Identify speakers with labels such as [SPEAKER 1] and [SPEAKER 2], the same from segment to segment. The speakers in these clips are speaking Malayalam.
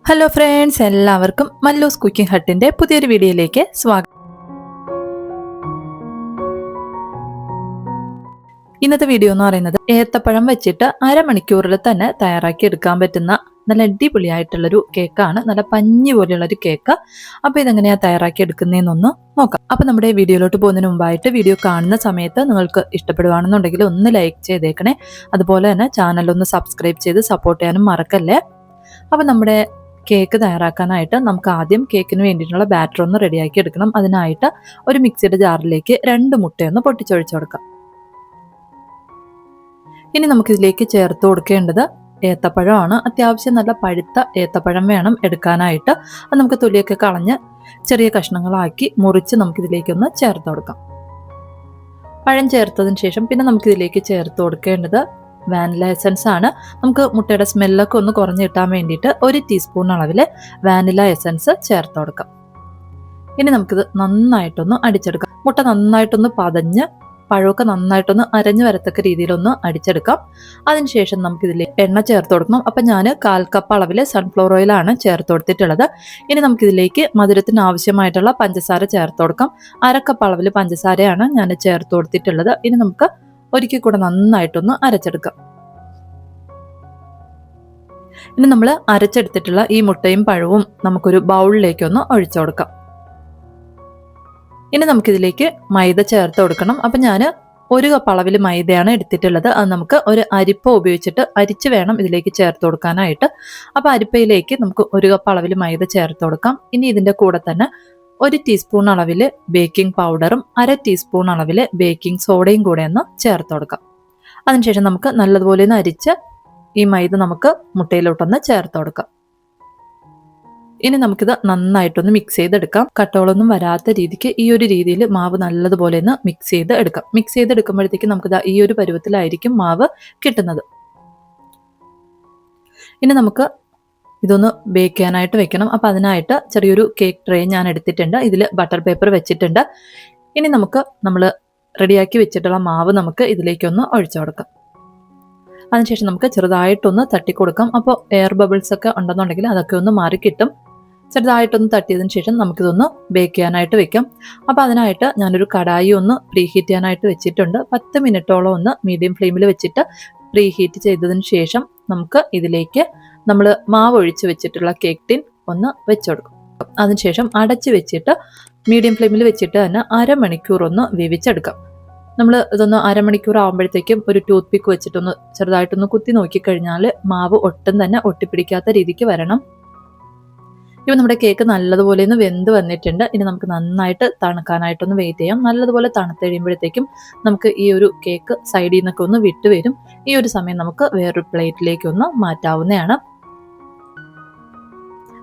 [SPEAKER 1] ഹലോ ഫ്രണ്ട്സ്, എല്ലാവർക്കും മല്ലൂസ് കുക്കിംഗ് ഹട്ടിൻ്റെ പുതിയൊരു വീഡിയോയിലേക്ക് സ്വാഗതം. ഇന്നത്തെ വീഡിയോ എന്ന് പറയുന്നത് ഏത്തപ്പഴം വെച്ചിട്ട് അരമണിക്കൂറിൽ തന്നെ തയ്യാറാക്കി എടുക്കാൻ പറ്റുന്ന നല്ല അടിപൊളിയായിട്ടുള്ളൊരു കേക്കാണ്. നല്ല പഞ്ഞി പോലെയുള്ളൊരു കേക്ക്. അപ്പോൾ ഇതെങ്ങനെയാണ് തയ്യാറാക്കി എടുക്കുന്നതെന്നൊന്ന് നോക്കാം. അപ്പോൾ നമ്മുടെ വീഡിയോയിലോട്ട് പോകുന്നതിന് മുമ്പായിട്ട് വീഡിയോ കാണുന്ന സമയത്ത് നിങ്ങൾക്ക് ഇഷ്ടപ്പെടുവാണെന്നുണ്ടെങ്കിൽ ഒന്ന് ലൈക്ക് ചെയ്തേക്കണേ. അതുപോലെ തന്നെ ചാനലൊന്ന് സബ്സ്ക്രൈബ് ചെയ്ത് സപ്പോർട്ട് ചെയ്യാനും മറക്കല്ലേ. അപ്പോൾ നമ്മുടെ കേക്ക് തയ്യാറാക്കാനായിട്ട് നമുക്ക് ആദ്യം കേക്കിന് വേണ്ടിയിട്ടുള്ള ബാറ്റർ ഒന്ന് റെഡിയാക്കി എടുക്കണം. അതിനായിട്ട് ഒരു മിക്സിയുടെ ജാറിലേക്ക് 2 മുട്ടയൊന്ന് പൊട്ടിച്ചൊഴിച്ചു കൊടുക്കാം. ഇനി നമുക്കിതിലേക്ക് ചേർത്ത് കൊടുക്കേണ്ടത് ഏത്തപ്പഴമാണ്. അത്യാവശ്യം നല്ല പഴുത്ത ഏത്തപ്പഴം വേണം എടുക്കാനായിട്ട്. അത് നമുക്ക് തൊലിയൊക്കെ കളഞ്ഞ് ചെറിയ കഷ്ണങ്ങളാക്കി മുറിച്ച് നമുക്കിതിലേക്കൊന്ന് ചേർത്ത് കൊടുക്കാം. പഴം ചേർത്തതിന് ശേഷം പിന്നെ നമുക്കിതിലേക്ക് ചേർത്ത് കൊടുക്കേണ്ടത് വാനില എസൻസ് ആണ്. നമുക്ക് മുട്ടയുടെ സ്മെല്ലൊക്കെ ഒന്ന് കുറഞ്ഞ് കിട്ടാൻ വേണ്ടിയിട്ട് 1 ടീസ്പൂൺ അളവിൽ വാനില എസൻസ് ചേർത്ത് കൊടുക്കാം. ഇനി നമുക്കിത് നന്നായിട്ടൊന്ന് അടിച്ചെടുക്കാം. മുട്ട നന്നായിട്ടൊന്ന് പതഞ്ഞ് പഴമൊക്കെ നന്നായിട്ടൊന്ന് അരഞ്ഞു വരത്തക്ക രീതിയിലൊന്ന് അടിച്ചെടുക്കാം. അതിനുശേഷം നമുക്കിതിലേക്ക് എണ്ണ ചേർത്ത് കൊടുക്കണം. അപ്പം ഞാൻ 1/4 കപ്പ് അളവിൽ സൺഫ്ലവർ ഓയിലാണ് ചേർത്ത് കൊടുത്തിട്ടുള്ളത്. ഇനി നമുക്കിതിലേക്ക് മധുരത്തിന് ആവശ്യമായിട്ടുള്ള പഞ്ചസാര ചേർത്ത് കൊടുക്കാം. 1/2 കപ്പ് അളവിൽ പഞ്ചസാരയാണ് ഞാൻ ചേർത്ത് കൊടുത്തിട്ടുള്ളത്. ഇനി നമുക്ക് ഒരിക്കൽ കൂടെ നന്നായിട്ടൊന്ന് അരച്ചെടുക്കാം. ഇനി നമ്മൾ അരച്ചെടുത്തിട്ടുള്ള ഈ മുട്ടയും പഴവും നമുക്കൊരു ബൗളിലേക്കൊന്ന് ഒഴിച്ചു കൊടുക്കാം. ഇനി നമുക്കിതിലേക്ക് മൈദ ചേർത്ത് കൊടുക്കണം. അപ്പം ഞാൻ 1 കപ്പ് അളവിൽ മൈദയാണ് എടുത്തിട്ടുള്ളത്. അത് നമുക്ക് ഒരു അരിപ്പ ഉപയോഗിച്ചിട്ട് അരിച്ച് വേണം ഇതിലേക്ക് ചേർത്ത് കൊടുക്കാനായിട്ട്. അപ്പോൾ അരിപ്പയിലേക്ക് നമുക്ക് 1 കപ്പ് അളവിൽ മൈദ ചേർത്ത് കൊടുക്കാം. ഇനി ഇതിൻ്റെ കൂടെ തന്നെ 1 ടീസ്പൂൺ അളവിൽ ബേക്കിംഗ് പൗഡറും 1/2 ടീസ്പൂൺ അളവിൽ ബേക്കിംഗ് സോഡയും കൂടെ ഒന്ന് ചേർത്ത് കൊടുക്കാം. അതിനുശേഷം നമുക്ക് നല്ലതുപോലെ ഒന്ന് അരിച്ച് ഈ മൈദ നമുക്ക് മുട്ടയിലോട്ടൊന്ന് ചേർത്ത് കൊടുക്കാം. ഇനി നമുക്കിത് നന്നായിട്ടൊന്ന് മിക്സ് ചെയ്തെടുക്കാം. കട്ടകളൊന്നും വരാത്ത രീതിക്ക് ഈ ഒരു രീതിയിൽ മാവ് നല്ലതുപോലെ ഒന്ന് മിക്സ് ചെയ്ത് എടുക്കാം. മിക്സ് ചെയ്തെടുക്കുമ്പോഴത്തേക്ക് നമുക്കിത് ഈ ഒരു പരുവത്തിലായിരിക്കും മാവ് കിട്ടുന്നത്. ഇനി നമുക്ക് ഇതൊന്ന് ബേക്ക് ചെയ്യാനായിട്ട് വെക്കണം. അപ്പോൾ അതിനായിട്ട് ചെറിയൊരു കേക്ക് ട്രേ ഞാൻ എടുത്തിട്ടുണ്ട്. ഇതിൽ ബട്ടർ പേപ്പർ വെച്ചിട്ടുണ്ട്. ഇനി നമുക്ക് നമ്മൾ റെഡിയാക്കി വെച്ചിട്ടുള്ള മാവ് നമുക്ക് ഇതിലേക്കൊന്ന് ഒഴിച്ചു കൊടുക്കാം. അതിനുശേഷം നമുക്ക് ചെറുതായിട്ടൊന്ന് തട്ടിക്കൊടുക്കാം. അപ്പോൾ എയർ ബബിൾസ് ഒക്കെ ഉണ്ടെന്നുണ്ടെങ്കിൽ അതൊക്കെ ഒന്ന് മാറിക്കിട്ടും. ചെറുതായിട്ടൊന്ന് തട്ടിയതിന് ശേഷം നമുക്കിതൊന്ന് ബേക്ക് ചെയ്യാനായിട്ട് വെക്കാം. അപ്പോൾ അതിനായിട്ട് ഞാനൊരു കടായി ഒന്ന് പ്രീഹീറ്റ് ചെയ്യാനായിട്ട് വെച്ചിട്ടുണ്ട്. 10 മിനിറ്റോളം ഒന്ന് മീഡിയം ഫ്ലെയിമിൽ വെച്ചിട്ട് പ്രീഹീറ്റ് ചെയ്തതിന് ശേഷം നമുക്ക് ഇതിലേക്ക് നമ്മൾ മാവ് ഒഴിച്ച് വെച്ചിട്ടുള്ള കേക്ക് ടിൻ ഒന്ന് വെച്ചുകൊടുക്കും. അതിനുശേഷം അടച്ച് വെച്ചിട്ട് മീഡിയം ഫ്ലെയിമിൽ വെച്ചിട്ട് തന്നെ അരമണിക്കൂർ ഒന്ന് വേവിച്ചെടുക്കാം. നമ്മൾ ഇതൊന്ന് അരമണിക്കൂർ ആകുമ്പോഴത്തേക്കും ഒരു ടൂത്ത് പിക്ക് വെച്ചിട്ടൊന്ന് ചെറുതായിട്ടൊന്ന് കുത്തി നോക്കിക്കഴിഞ്ഞാൽ മാവ് ഒട്ടും തന്നെ ഒട്ടിപ്പിടിക്കാത്ത രീതിക്ക് വരണം. ഇപ്പം നമ്മുടെ കേക്ക് നല്ലതുപോലെ ഒന്ന് വെന്ത് വന്നിട്ടുണ്ട്. ഇനി നമുക്ക് നന്നായിട്ട് തണുക്കാനായിട്ടൊന്ന് വെയിറ്റ് ചെയ്യാം. നല്ലതുപോലെ തണുത്ത് കഴിയുമ്പോഴത്തേക്കും നമുക്ക് ഈ ഒരു കേക്ക് സൈഡിൽ നിന്നൊക്കെ ഒന്ന് വിട്ട് വരും. ഈ ഒരു സമയം നമുക്ക് വേറൊരു പ്ലേറ്റിലേക്ക് ഒന്ന് മാറ്റാവുന്നതാണ്.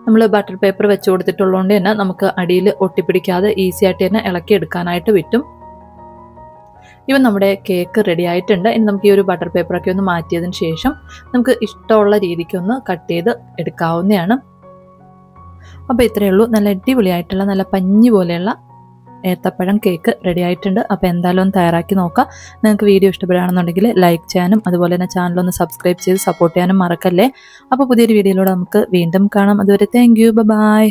[SPEAKER 1] നമ്മൾ ബട്ടർ പേപ്പർ വെച്ച് കൊടുത്തിട്ടുള്ളതുകൊണ്ട് തന്നെ നമുക്ക് അടിയിൽ ഒട്ടിപ്പിടിക്കാതെ ഈസി ആയിട്ട് തന്നെ ഇളക്കി എടുക്കാനായിട്ട് പറ്റും. ഇവൻ നമ്മുടെ കേക്ക് റെഡി ആയിട്ടുണ്ട്. ഇനി നമുക്ക് ഈ ഒരു ബട്ടർ പേപ്പറൊക്കെ ഒന്ന് മാറ്റിയതിന് ശേഷം നമുക്ക് ഇഷ്ടമുള്ള രീതിക്കൊന്ന് കട്ട് ചെയ്ത് എടുക്കാവുന്നതാണ്. അപ്പോൾ ഇത്രയേ ഉള്ളൂ. നല്ല അടിപൊളിയായിട്ടുള്ള നല്ല പഞ്ഞി പോലെയുള്ള ഏത്തപ്പഴം കേക്ക് റെഡി ആയിട്ടുണ്ട്. അപ്പോൾ എന്തായാലും ഒന്ന് തയ്യാറാക്കി നോക്കാം. നിങ്ങൾക്ക് വീഡിയോ ഇഷ്ടപ്പെടുകയാണെന്നുണ്ടെങ്കിൽ ലൈക്ക് ചെയ്യാനും അതുപോലെ തന്നെ ചാനലൊന്ന് സബ്സ്ക്രൈബ് ചെയ്ത് സപ്പോർട്ട് ചെയ്യാനും മറക്കല്ലേ. അപ്പോൾ പുതിയൊരു വീഡിയോയിലൂടെ നമുക്ക് വീണ്ടും കാണാം. അതുവരെ താങ്ക് യു, ബൈ.